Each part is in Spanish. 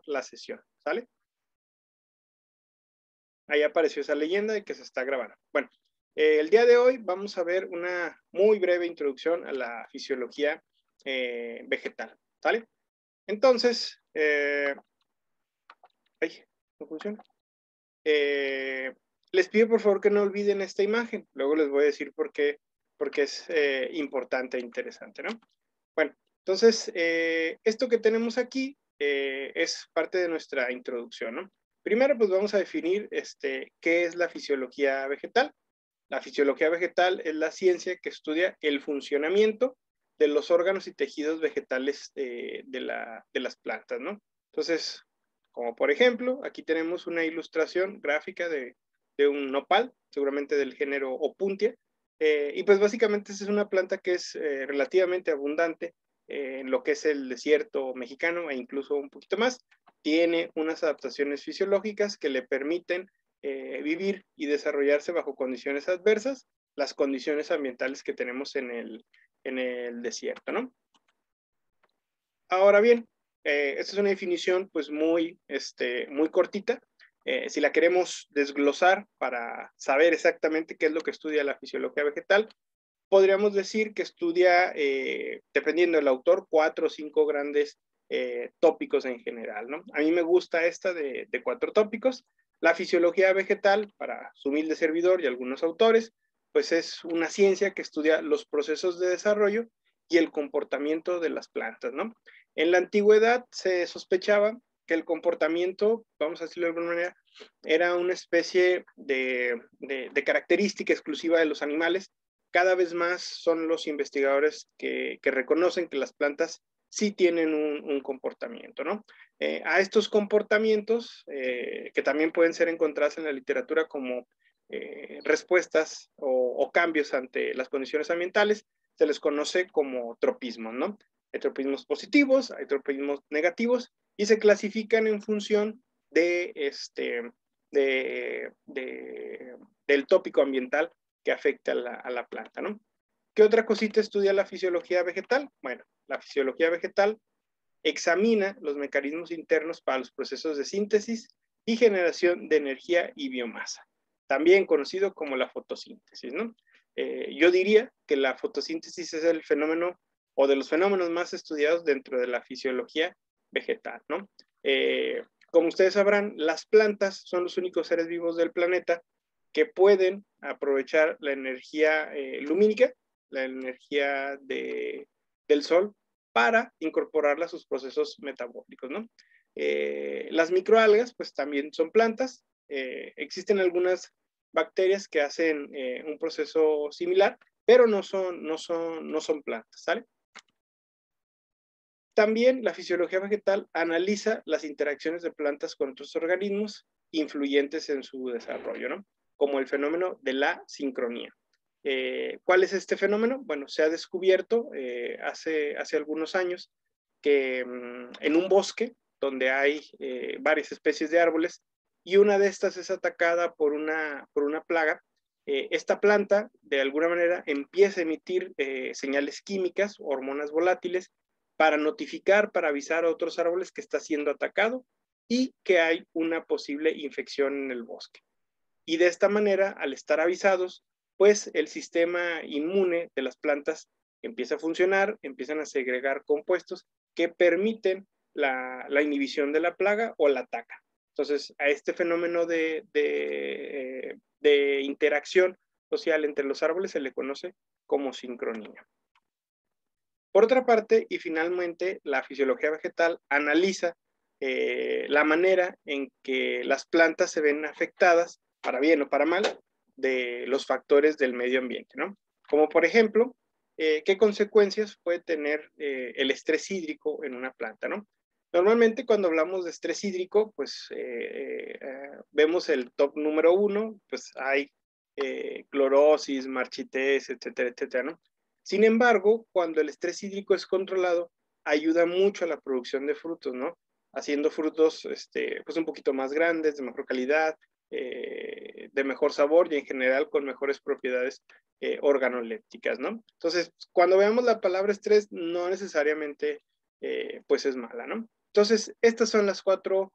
la sesión, ¿sale? Ahí apareció esa leyenda de que se está grabando. Bueno, el día de hoy vamos a ver una muy breve introducción a la fisiología vegetal, ¿sale? Entonces, no funciona. Les pido por favor que no olviden esta imagen. Luego les voy a decir porque es importante e interesante, ¿no? Bueno, entonces, esto que tenemos aquí es parte de nuestra introducción, ¿no? Primero, pues vamos a definir qué es la fisiología vegetal. La fisiología vegetal es la ciencia que estudia el funcionamiento de los órganos y tejidos vegetales de las plantas, ¿no? Entonces, como por ejemplo, aquí tenemos una ilustración gráfica de un nopal, seguramente del género Opuntia, y pues básicamente esta es una planta que es relativamente abundante en lo que es el desierto mexicano e incluso un poquito más. Tiene unas adaptaciones fisiológicas que le permiten vivir y desarrollarse bajo condiciones adversas, las condiciones ambientales que tenemos en el desierto, ¿no? Ahora bien, esta es una definición pues muy cortita. Si la queremos desglosar para saber exactamente qué es lo que estudia la fisiología vegetal, podríamos decir que estudia, dependiendo del autor, 4 o 5 grandes tópicos en general, ¿no? A mí me gusta esta de 4 tópicos. La fisiología vegetal, para su humilde servidor y algunos autores, pues es una ciencia que estudia los procesos de desarrollo y el comportamiento de las plantas, ¿no? En la antigüedad se sospechaba que el comportamiento, vamos a decirlo de alguna manera, era una especie de característica exclusiva de los animales. Cada vez más son los investigadores que reconocen que las plantas sí tienen un comportamiento, ¿no? A estos comportamientos, que también pueden ser encontrados en la literatura como respuestas o cambios ante las condiciones ambientales, se les conoce como tropismos, ¿no? Hay tropismos positivos, hay tropismos negativos, y se clasifican en función del tópico ambiental que afecta a la planta, ¿no? ¿Qué otra cosita estudia la fisiología vegetal? Bueno, la fisiología vegetal examina los mecanismos internos para los procesos de síntesis y generación de energía y biomasa, también conocido como la fotosíntesis, ¿no? Yo diría que la fotosíntesis es el fenómeno o de los fenómenos más estudiados dentro de la fisiología vegetal, ¿no? Como ustedes sabrán, las plantas son los únicos seres vivos del planeta que pueden aprovechar la energía lumínica, la energía del sol, para incorporarla a sus procesos metabólicos, ¿no? Las microalgas, pues también son plantas. Existen algunas bacterias que hacen un proceso similar, pero no son plantas, ¿sale? También la fisiología vegetal analiza las interacciones de plantas con otros organismos influyentes en su desarrollo, ¿no? Como el fenómeno de la sincronía. ¿Cuál es este fenómeno? Bueno, se ha descubierto hace algunos años que en un bosque donde hay varias especies de árboles y una de estas es atacada por una plaga, esta planta de alguna manera empieza a emitir señales químicas, hormonas volátiles, para notificar, para avisar a otros árboles que está siendo atacado y que hay una posible infección en el bosque. Y de esta manera, al estar avisados, pues el sistema inmune de las plantas empieza a funcionar, empiezan a segregar compuestos que permiten la inhibición de la plaga o la ataca. Entonces, a este fenómeno de interacción social entre los árboles se le conoce como sincronía. Por otra parte, y finalmente, la fisiología vegetal analiza la manera en que las plantas se ven afectadas, para bien o para mal, de los factores del medio ambiente, ¿no? Como por ejemplo, ¿qué consecuencias puede tener el estrés hídrico en una planta, ¿no? Normalmente cuando hablamos de estrés hídrico, pues vemos el top número 1, pues hay clorosis, marchitez, etcétera, etcétera, ¿no? Sin embargo, cuando el estrés hídrico es controlado, ayuda mucho a la producción de frutos, ¿no? Haciendo frutos pues un poquito más grandes, de mejor calidad, de mejor sabor y en general con mejores propiedades organolépticas, ¿no? Entonces, cuando veamos la palabra estrés, no necesariamente pues es mala, ¿no? Entonces, estas son las 4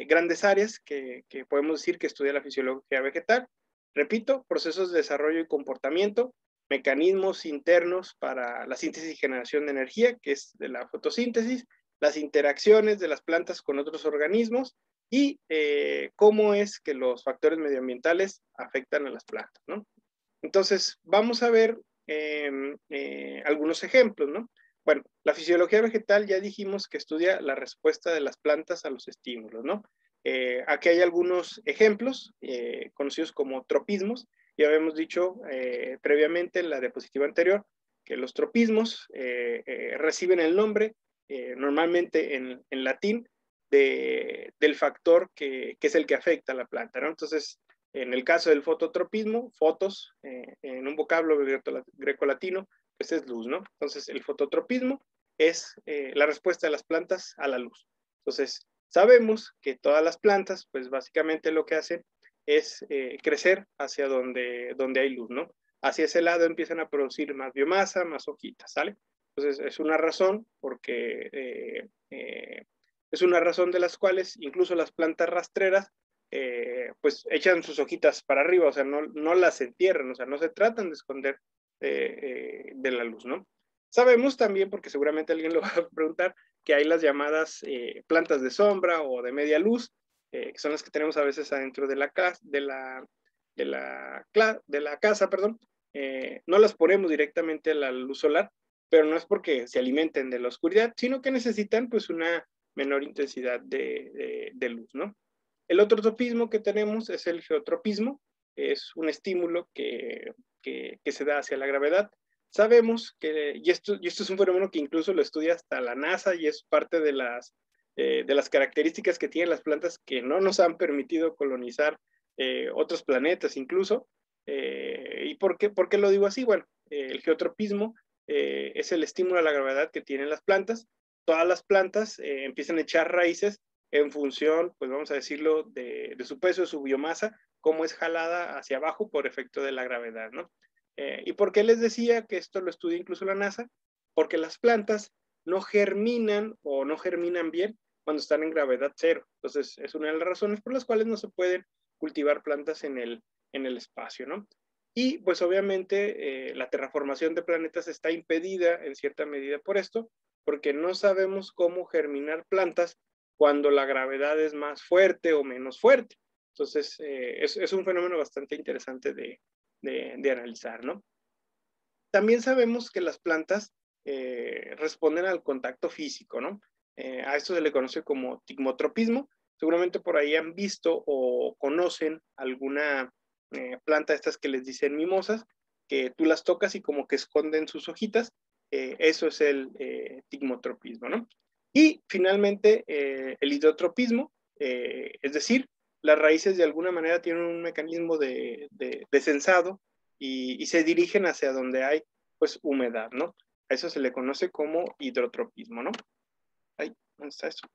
grandes áreas que podemos decir que estudia la fisiología vegetal. Repito, procesos de desarrollo y comportamiento, mecanismos internos para la síntesis y generación de energía, que es de la fotosíntesis, las interacciones de las plantas con otros organismos y cómo es que los factores medioambientales afectan a las plantas, ¿no? Entonces, vamos a ver algunos ejemplos, ¿no? Bueno, la fisiología vegetal ya dijimos que estudia la respuesta de las plantas a los estímulos, ¿no? Aquí hay algunos ejemplos conocidos como tropismos. Ya habíamos dicho previamente en la diapositiva anterior que los tropismos reciben el nombre normalmente en latín del factor que es el que afecta a la planta, ¿no? Entonces, en el caso del fototropismo, fotos, en un vocablo grecolatino, pues es luz, ¿no? Entonces, el fototropismo es la respuesta de las plantas a la luz. Entonces, sabemos que todas las plantas, pues básicamente lo que hacen es crecer hacia donde hay luz, ¿no? Hacia ese lado empiezan a producir más biomasa, más hojitas, ¿sale? Entonces, es una razón porque es una razón de las cuales incluso las plantas rastreras pues echan sus hojitas para arriba, o sea, no las entierran, o sea, no se tratan de esconder de la luz, ¿no? Sabemos también, porque seguramente alguien lo va a preguntar, que hay las llamadas plantas de sombra o de media luz, que son las que tenemos a veces adentro de la casa, de la casa, perdón. No las ponemos directamente a la luz solar, pero no es porque se alimenten de la oscuridad, sino que necesitan pues una menor intensidad de luz, ¿no? El otro tropismo que tenemos es el geotropismo, es un estímulo que se da hacia la gravedad. Sabemos que, y esto es un fenómeno que incluso lo estudia hasta la NASA y es parte de las características que tienen las plantas que no nos han permitido colonizar otros planetas incluso. ¿Y por qué lo digo así? Bueno, el geotropismo es el estímulo a la gravedad que tienen las plantas. Todas las plantas empiezan a echar raíces en función, pues vamos a decirlo, de su peso, de su biomasa, cómo es jalada hacia abajo por efecto de la gravedad, ¿no? ¿Y por qué les decía que esto lo estudia incluso la NASA? Porque las plantas no germinan o no germinan bien cuando están en gravedad cero. Entonces, es una de las razones por las cuales no se pueden cultivar plantas en el espacio, ¿no? Y pues obviamente la terraformación de planetas está impedida en cierta medida por esto, porque no sabemos cómo germinar plantas cuando la gravedad es más fuerte o menos fuerte. Entonces, es un fenómeno bastante interesante de analizar, ¿no? También sabemos que las plantas responden al contacto físico, ¿no? A esto se le conoce como tigmotropismo. Seguramente por ahí han visto o conocen alguna planta de estas que les dicen mimosas, que tú las tocas y como que esconden sus hojitas. Eso es el tigmotropismo, ¿no? Y finalmente el hidrotropismo, es decir, las raíces de alguna manera tienen un mecanismo de sensado y se dirigen hacia donde hay pues humedad, ¿no? A eso se le conoce como hidrotropismo, ¿no? Ahí, ¿dónde está eso?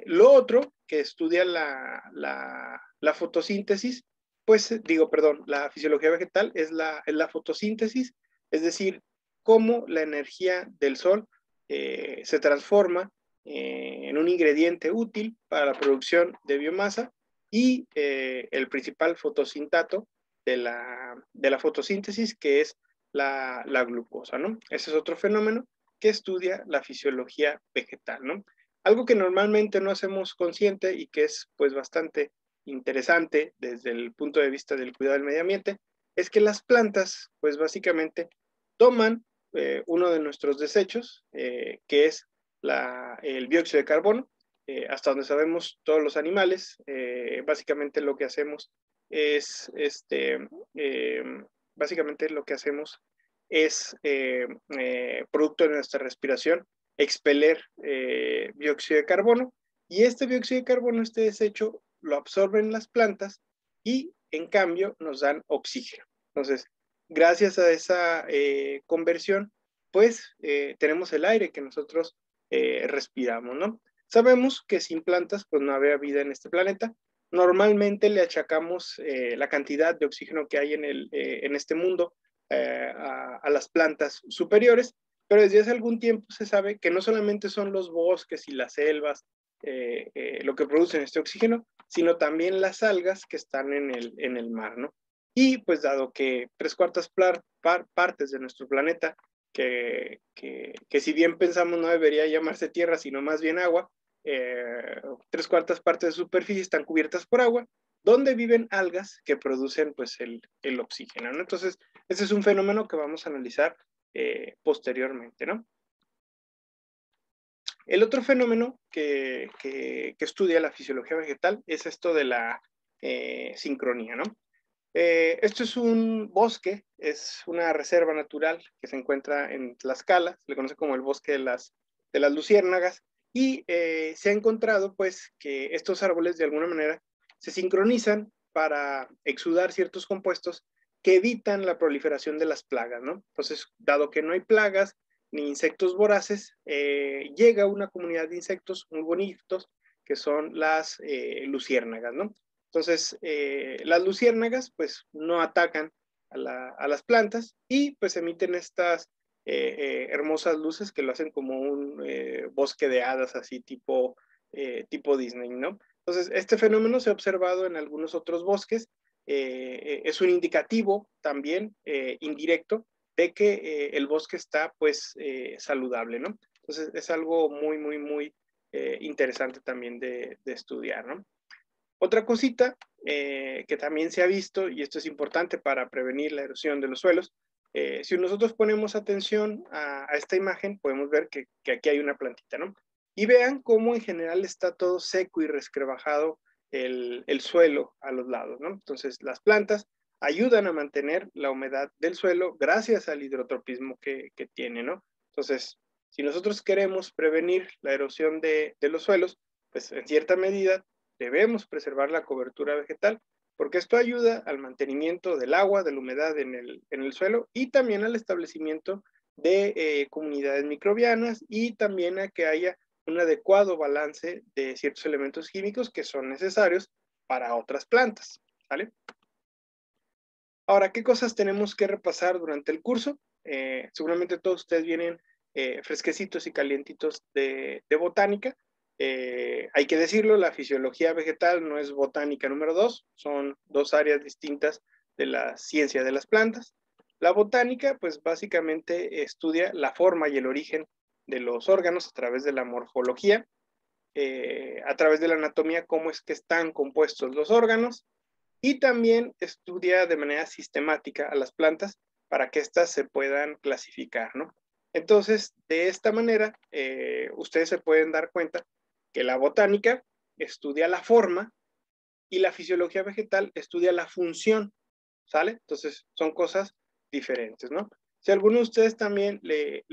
Lo otro que estudia la fotosíntesis, pues digo, perdón, la fisiología vegetal es la fotosíntesis, es decir, cómo la energía del sol se transforma en un ingrediente útil para la producción de biomasa y el principal fotosintato de la fotosíntesis, que es la glucosa, ¿no? Ese es otro fenómeno que estudia la fisiología vegetal, ¿no? Algo que normalmente no hacemos consciente y que es pues bastante interesante desde el punto de vista del cuidado del medio ambiente es que las plantas pues básicamente toman uno de nuestros desechos que es el dióxido de carbono. Hasta donde sabemos todos los animales básicamente lo que hacemos es básicamente lo que hacemos es producto de nuestra respiración expeler dióxido de carbono y este dióxido de carbono, este desecho, lo absorben las plantas y en cambio nos dan oxígeno. Entonces, gracias a esa conversión, pues tenemos el aire que nosotros respiramos, ¿no? Sabemos que sin plantas, pues no habría vida en este planeta. Normalmente le achacamos la cantidad de oxígeno que hay en este mundo a las plantas superiores, pero desde hace algún tiempo se sabe que no solamente son los bosques y las selvas lo que producen este oxígeno, sino también las algas que están en el mar, ¿no? Y pues dado que 3/4 partes de nuestro planeta, que si bien pensamos no debería llamarse tierra, sino más bien agua, 3/4 partes de superficie están cubiertas por agua, donde viven algas que producen pues el oxígeno, ¿no? Entonces, ese es un fenómeno que vamos a analizar posteriormente, ¿no? El otro fenómeno que estudia la fisiología vegetal es esto de la sincronía, ¿no? Esto es un bosque, es una reserva natural que se encuentra en Tlaxcala, se le conoce como el bosque de las luciérnagas, y se ha encontrado pues que estos árboles de alguna manera se sincronizan para exudar ciertos compuestos que evitan la proliferación de las plagas, ¿no? Entonces, dado que no hay plagas ni insectos voraces, llega una comunidad de insectos muy bonitos que son las luciérnagas, ¿no? Entonces, las luciérnagas pues no atacan a las plantas y pues emiten estas hermosas luces que lo hacen como un bosque de hadas así tipo Disney, ¿no? Entonces, este fenómeno se ha observado en algunos otros bosques, es un indicativo también indirecto de que el bosque está pues saludable, ¿no? Entonces, es algo muy interesante también de estudiar, ¿no? Otra cosita que también se ha visto, y esto es importante para prevenir la erosión de los suelos, si nosotros ponemos atención a esta imagen, podemos ver que aquí hay una plantita, ¿no? Y vean cómo en general está todo seco y resquebrajado el suelo a los lados, ¿no? Entonces, las plantas ayudan a mantener la humedad del suelo gracias al hidrotropismo que tiene, ¿no? Entonces, si nosotros queremos prevenir la erosión de los suelos, pues en cierta medida debemos preservar la cobertura vegetal, porque esto ayuda al mantenimiento del agua, de la humedad en el suelo y también al establecimiento de comunidades microbianas y también a que haya un adecuado balance de ciertos elementos químicos que son necesarios para otras plantas, ¿vale? Ahora, ¿qué cosas tenemos que repasar durante el curso? Seguramente todos ustedes vienen fresquecitos y calientitos de botánica. Hay que decirlo, la fisiología vegetal no es botánica número 2, son dos áreas distintas de la ciencia de las plantas. La botánica, pues básicamente estudia la forma y el origen de los órganos a través de la morfología, a través de la anatomía, cómo es que están compuestos los órganos, y también estudia de manera sistemática a las plantas para que éstas se puedan clasificar, ¿no? Entonces, de esta manera, ustedes se pueden dar cuenta que la botánica estudia la forma y la fisiología vegetal estudia la función, ¿sale? Entonces, son cosas diferentes, ¿no? Si a alguno de ustedes también le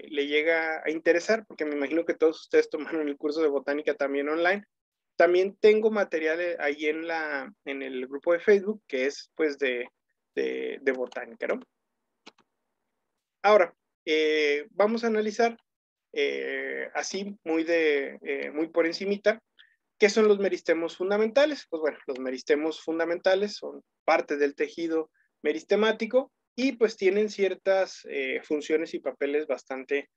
llega a interesar, porque me imagino que todos ustedes tomaron el curso de botánica también online, también tengo material ahí en el grupo de Facebook que es pues de botánica, ¿no? Ahora, vamos a analizar así muy por encimita, ¿qué son los meristemos fundamentales? Pues bueno, los meristemos fundamentales son parte del tejido meristemático y pues tienen ciertas funciones y papeles bastante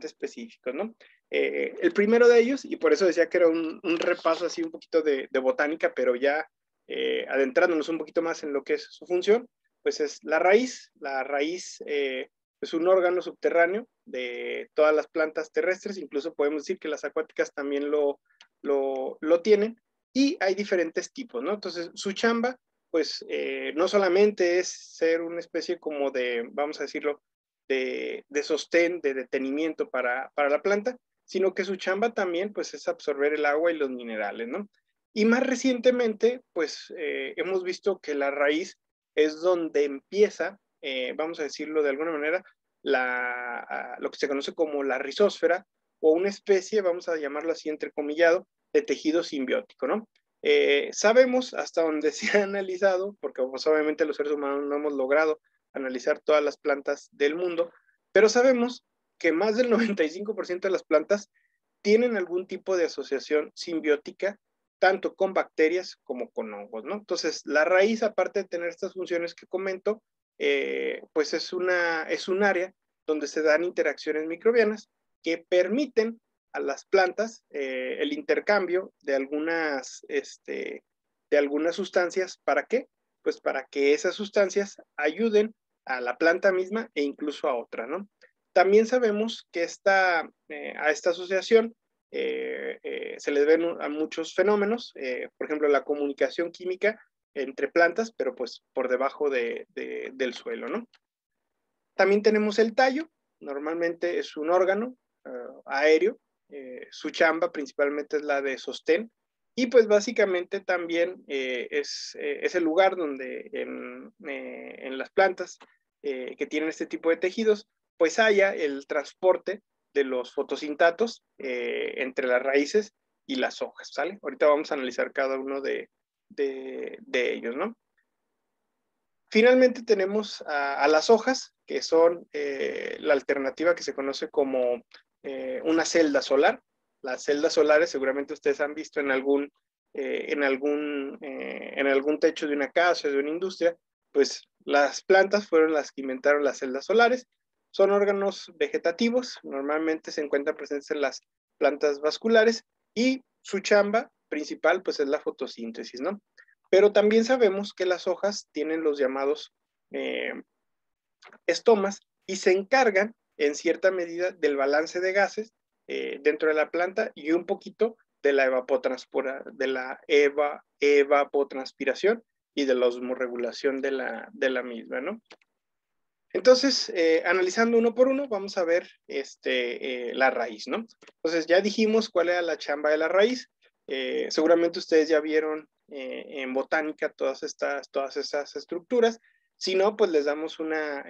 específicos, ¿no? El primero de ellos, y por eso decía que era un repaso así un poquito de botánica, pero ya adentrándonos un poquito más en lo que es su función, pues es la raíz. La raíz es un órgano subterráneo de todas las plantas terrestres, incluso podemos decir que las acuáticas también lo tienen, y hay diferentes tipos, ¿no? Entonces, su chamba, pues, no solamente es ser una especie como de, vamos a decirlo, de sostén, de detenimiento para la planta, sino que su chamba también, pues, es absorber el agua y los minerales, ¿no? Y más recientemente, pues, hemos visto que la raíz es donde empieza, vamos a decirlo de alguna manera, lo que se conoce como la rizósfera, o una especie, vamos a llamarlo así entrecomillado, de tejido simbiótico, ¿no? Sabemos hasta donde se ha analizado, porque pues, obviamente los seres humanos no hemos logrado analizar todas las plantas del mundo, pero sabemos que más del 95% de las plantas tienen algún tipo de asociación simbiótica, tanto con bacterias como con hongos, ¿no? Entonces, la raíz, aparte de tener estas funciones que comento, pues es un área donde se dan interacciones microbianas que permiten a las plantas el intercambio de algunas sustancias. ¿Para qué? Pues para que esas sustancias ayuden a la planta misma e incluso a otra, ¿no? También sabemos que a esta asociación se les ven a muchos fenómenos, por ejemplo, la comunicación química entre plantas, pero pues por debajo del suelo, ¿no? También tenemos el tallo, normalmente es un órgano aéreo, su chamba principalmente es la de sostén, y pues básicamente también es el lugar donde en las plantas que tienen este tipo de tejidos, pues haya el transporte de los fotosintatos entre las raíces y las hojas, ¿sale? Ahorita vamos a analizar cada uno de ellos, ¿no? Finalmente tenemos a las hojas, que son la alternativa que se conoce como una celda solar. Las celdas solares seguramente ustedes han visto en algún techo de una casa o de una industria, pues las plantas fueron las que inventaron las celdas solares. Son órganos vegetativos, normalmente se encuentran presentes en las plantas vasculares y su chamba principal pues es la fotosíntesis, ¿no? Pero también sabemos que las hojas tienen los llamados eh, estomas y se encargan en cierta medida del balance de gases dentro de la planta y un poquito de la evapotranspiración y de la osmorregulación de la misma, ¿no? Entonces, analizando uno por uno, vamos a ver la raíz, ¿no? Entonces, ya dijimos cuál era la chamba de la raíz. Seguramente ustedes ya vieron en botánica todas estas estructuras. Si no, pues les damos una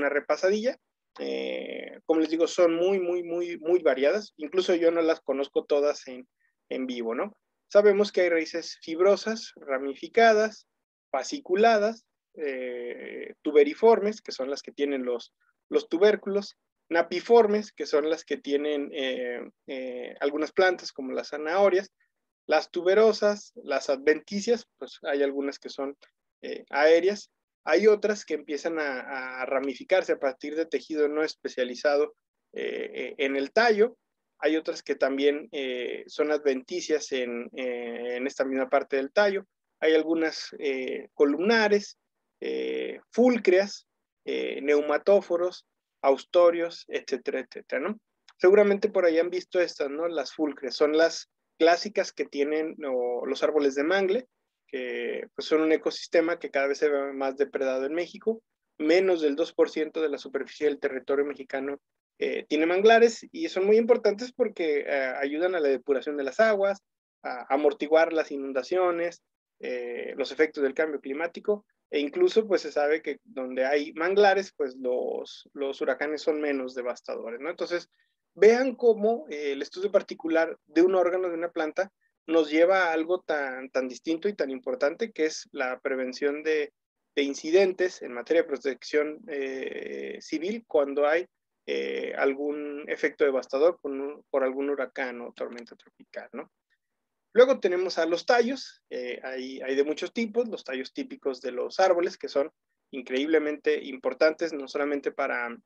repasadilla. Como les digo, son muy, muy, muy, muy variadas. Incluso yo no las conozco todas en vivo, ¿no? Sabemos que hay raíces fibrosas, ramificadas, fasciculadas, tuberiformes, que son las que tienen los tubérculos, napiformes, que son las que tienen algunas plantas como las zanahorias, las tuberosas, las adventicias, pues hay algunas que son aéreas, hay otras que empiezan a ramificarse a partir de tejido no especializado en el tallo, hay otras que también son adventicias en esta misma parte del tallo, hay algunas columnares, fúlcreas, neumatóforos, austorios, etcétera, etcétera, ¿no? Seguramente por ahí han visto estas, ¿no? Las fúlcreas, son las clásicas que tienen los árboles de mangle, que pues, son un ecosistema que cada vez se ve más depredado en México. Menos del 2% de la superficie del territorio mexicano tiene manglares y son muy importantes porque ayudan a la depuración de las aguas, a amortiguar las inundaciones, los efectos del cambio climático, e incluso pues se sabe que donde hay manglares, pues los huracanes son menos devastadores, ¿no? Entonces, vean cómo el estudio particular de un órgano de una planta nos lleva a algo tan distinto y tan importante que es la prevención de incidentes en materia de protección civil cuando hay algún efecto devastador por algún huracán o tormenta tropical, ¿no? Luego tenemos a los tallos, hay de muchos tipos, los tallos típicos de los árboles, que son increíblemente importantes, no solamente para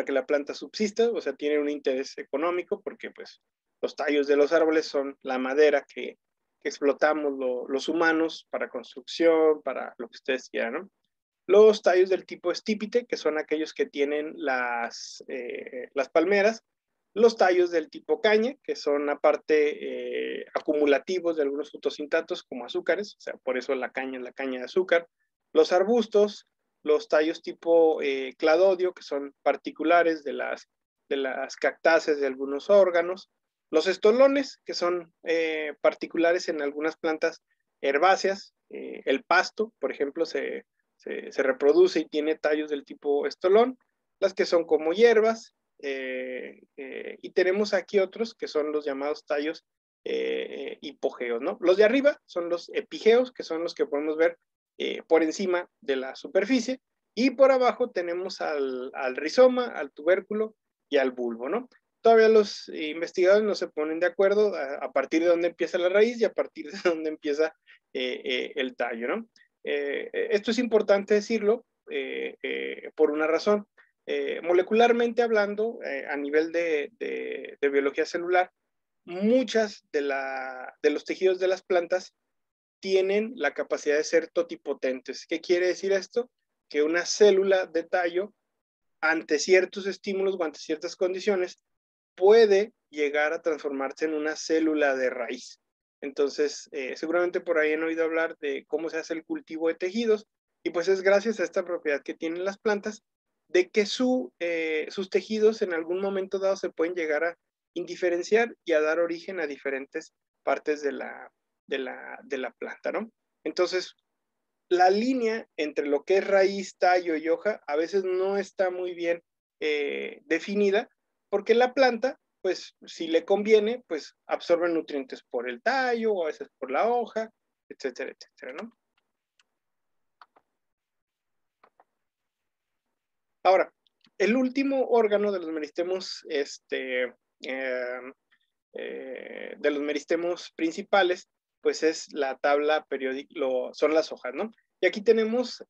que la planta subsista, o sea, tienen un interés económico, porque pues los tallos de los árboles son la madera que explotamos los humanos para construcción, para lo que ustedes quieran, ¿no? Los tallos del tipo estípite, que son aquellos que tienen las palmeras, los tallos del tipo caña, que son aparte acumulativos de algunos fotosintatos como azúcares, o sea, por eso la caña es la caña de azúcar, los arbustos, los tallos tipo cladodio, que son particulares de las cactáceas de algunos órganos, los estolones, que son particulares en algunas plantas herbáceas, el pasto, por ejemplo, se reproduce y tiene tallos del tipo estolón, las que son como hierbas, y tenemos aquí otros que son los llamados tallos hipogeos, ¿no? Los de arriba son los epigeos, que son los que podemos ver por encima de la superficie, y por abajo tenemos al rizoma, al tubérculo y al bulbo, ¿no? Todavía los investigadores no se ponen de acuerdo a partir de dónde empieza la raíz y a partir de dónde empieza el tallo, ¿no? Esto es importante decirlo por una razón. molecularmente hablando, a nivel de biología celular, muchas de los tejidos de las plantas tienen la capacidad de ser totipotentes. ¿Qué quiere decir esto? Que una célula de tallo, ante ciertos estímulos o ante ciertas condiciones, puede llegar a transformarse en una célula de raíz. Entonces, seguramente por ahí han oído hablar de cómo se hace el cultivo de tejidos, y pues es gracias a esta propiedad que tienen las plantas, de que sus tejidos en algún momento dado se pueden llegar a indiferenciar y a dar origen a diferentes partes de la planta, ¿no? Entonces, la línea entre lo que es raíz, tallo y hoja a veces no está muy bien definida, porque la planta, pues si le conviene, pues absorbe nutrientes por el tallo o a veces por la hoja, etcétera, etcétera, ¿no? Ahora, el último órgano de los meristemos, de los meristemos principales, pues es la tabla periódica, son las hojas, ¿no? Y aquí tenemos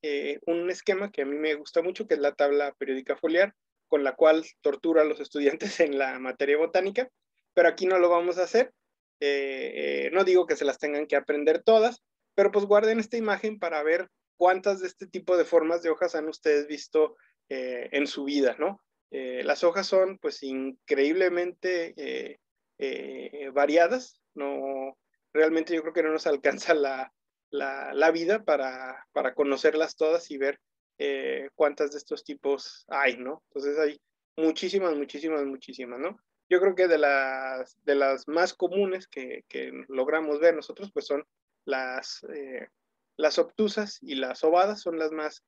un esquema que a mí me gusta mucho, que es la tabla periódica foliar, con la cual tortura a los estudiantes en la materia botánica, pero aquí no lo vamos a hacer. No digo que se las tengan que aprender todas, pero pues guarden esta imagen para ver cuántas de este tipo de formas de hojas han ustedes visto en su vida, ¿no? Las hojas son pues increíblemente variadas, no, realmente yo creo que no nos alcanza la vida para conocerlas todas y ver cuántas de estos tipos hay, ¿no? Entonces hay muchísimas, muchísimas, muchísimas, ¿no? Yo creo que de las más comunes que logramos ver nosotros, pues son las obtusas y las ovadas, son las más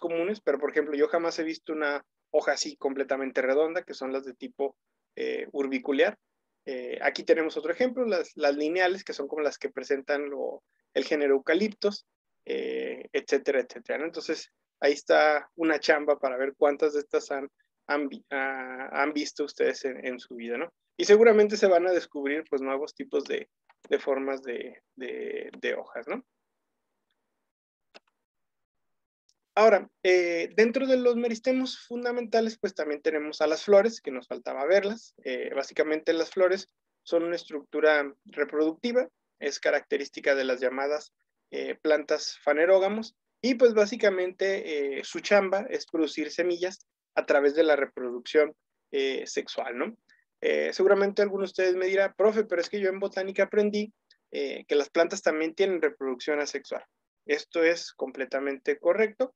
comunes, pero por ejemplo, yo jamás he visto una hoja así completamente redonda, que son las de tipo urbicular. Aquí tenemos otro ejemplo, las lineales, que son como las que presentan el género eucaliptos, etcétera, etcétera, ¿no? Entonces, ahí está una chamba para ver cuántas de estas han visto ustedes en su vida, ¿no? Y seguramente se van a descubrir pues nuevos tipos de formas de hojas, ¿no? Ahora, dentro de los meristemos fundamentales, pues también tenemos a las flores, que nos faltaba verlas. Básicamente las flores son una estructura reproductiva, es característica de las llamadas plantas fanerógamos, y pues básicamente su chamba es producir semillas a través de la reproducción sexual, ¿no? Seguramente alguno de ustedes me dirá, profe, pero es que yo en botánica aprendí que las plantas también tienen reproducción asexual. Esto es completamente correcto.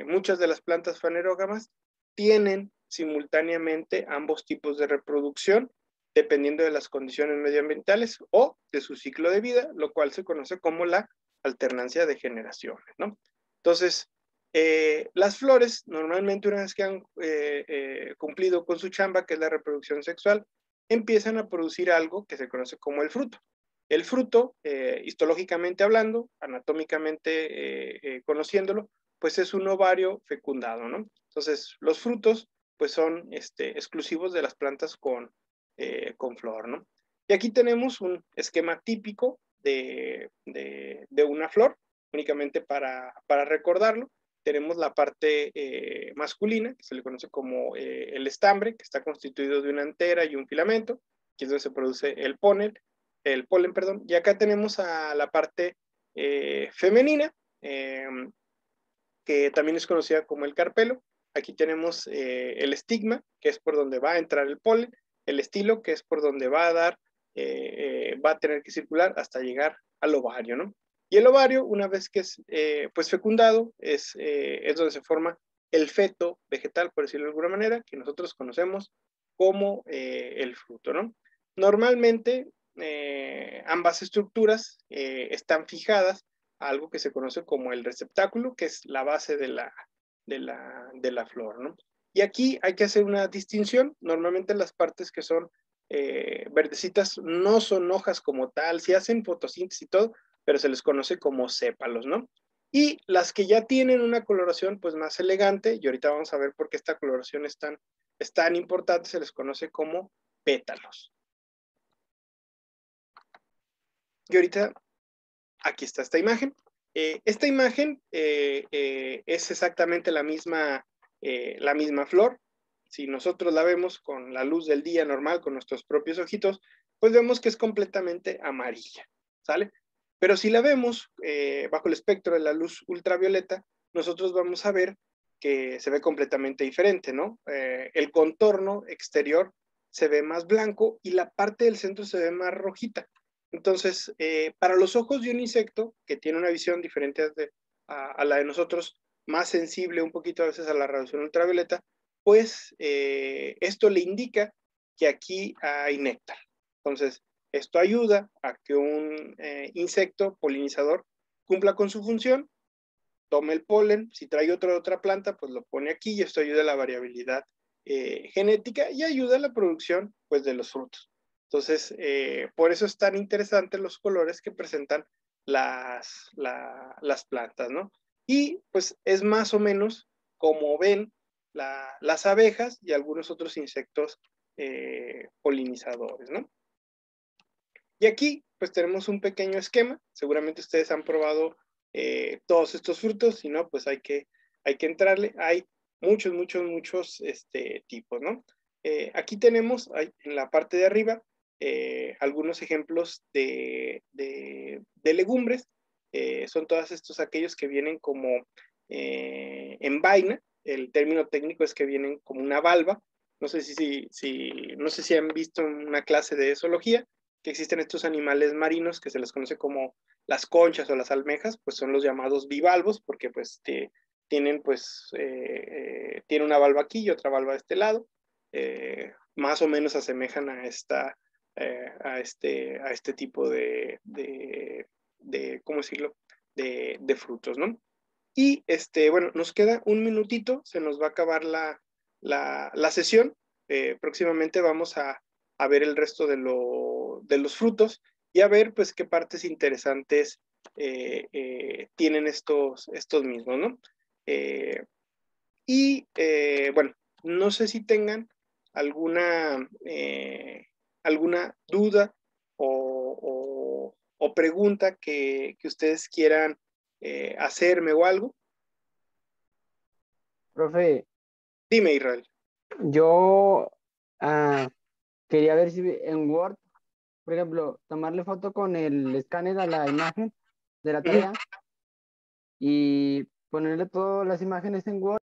Muchas de las plantas fanerógamas tienen simultáneamente ambos tipos de reproducción, dependiendo de las condiciones medioambientales o de su ciclo de vida, lo cual se conoce como la alternancia de generaciones, ¿no? Entonces, las flores, normalmente una vez que han cumplido con su chamba, que es la reproducción sexual, empiezan a producir algo que se conoce como el fruto. El fruto, histológicamente hablando, anatómicamente conociéndolo, pues es un ovario fecundado, ¿no? Entonces, los frutos, pues son exclusivos de las plantas con flor, ¿no? Y aquí tenemos un esquema típico de una flor, únicamente para recordarlo. Tenemos la parte masculina, que se le conoce como el estambre, que está constituido de una antera y un filamento, que es donde se produce el polen, perdón. Y acá tenemos a la parte femenina, que también es conocida como el carpelo. Aquí tenemos el estigma, que es por donde va a entrar el polen, el estilo, que es por donde va a dar, va a tener que circular hasta llegar al ovario, ¿no? Y el ovario, una vez que es pues fecundado, es donde se forma el feto vegetal, por decirlo de alguna manera, que nosotros conocemos como el fruto, ¿no? Normalmente, ambas estructuras están fijadas a algo que se conoce como el receptáculo, que es la base de la flor, ¿no? Y aquí hay que hacer una distinción. Normalmente las partes que son verdecitas no son hojas como tal, sí hacen fotosíntesis y todo, pero se les conoce como sépalos, ¿no? Y las que ya tienen una coloración pues más elegante, y ahorita vamos a ver por qué esta coloración es tan importante, se les conoce como pétalos. Y ahorita, aquí está esta imagen. Esta imagen es exactamente la misma la misma flor. Si nosotros la vemos con la luz del día normal, con nuestros propios ojitos, pues vemos que es completamente amarilla, ¿sale? Pero si la vemos bajo el espectro de la luz ultravioleta, nosotros vamos a ver que se ve completamente diferente, ¿no? El contorno exterior se ve más blanco y la parte del centro se ve más rojita. Entonces, para los ojos de un insecto que tiene una visión diferente a la de nosotros, más sensible un poquito a veces a la radiación ultravioleta, pues esto le indica que aquí hay néctar. Entonces, esto ayuda a que un insecto polinizador cumpla con su función, tome el polen, si trae otra planta, pues lo pone aquí y esto ayuda a la variabilidad genética y ayuda a la producción pues, de los frutos. Entonces, por eso es tan interesante los colores que presentan las plantas, ¿no? Y pues es más o menos como ven las abejas y algunos otros insectos polinizadores, ¿no? Y aquí pues tenemos un pequeño esquema, seguramente ustedes han probado todos estos frutos, si no, pues hay que entrarle, hay muchos tipos, ¿no? Aquí tenemos en la parte de arriba algunos ejemplos de legumbres, son todos estos aquellos que vienen como en vaina, el término técnico es que vienen como una valva, no sé no sé si han visto una clase de zoología, que existen estos animales marinos que se les conoce como las conchas o las almejas, pues son los llamados bivalvos, porque pues tienen tiene una valva aquí y otra valva de este lado, más o menos asemejan a este tipo ¿cómo decirlo? De frutos, ¿no? Y bueno, nos queda un minutito, se nos va a acabar la sesión. Próximamente vamos a ver el resto de los frutos y a ver pues qué partes interesantes tienen estos mismos, ¿no? Bueno, no sé si tengan alguna duda o pregunta que ustedes quieran hacerme o algo. Profe, Dime, Israel. yo quería ver si en Word, por ejemplo, tomarle foto con el escáner a la imagen de la Ujú. tarea y ponerle todas las imágenes en Word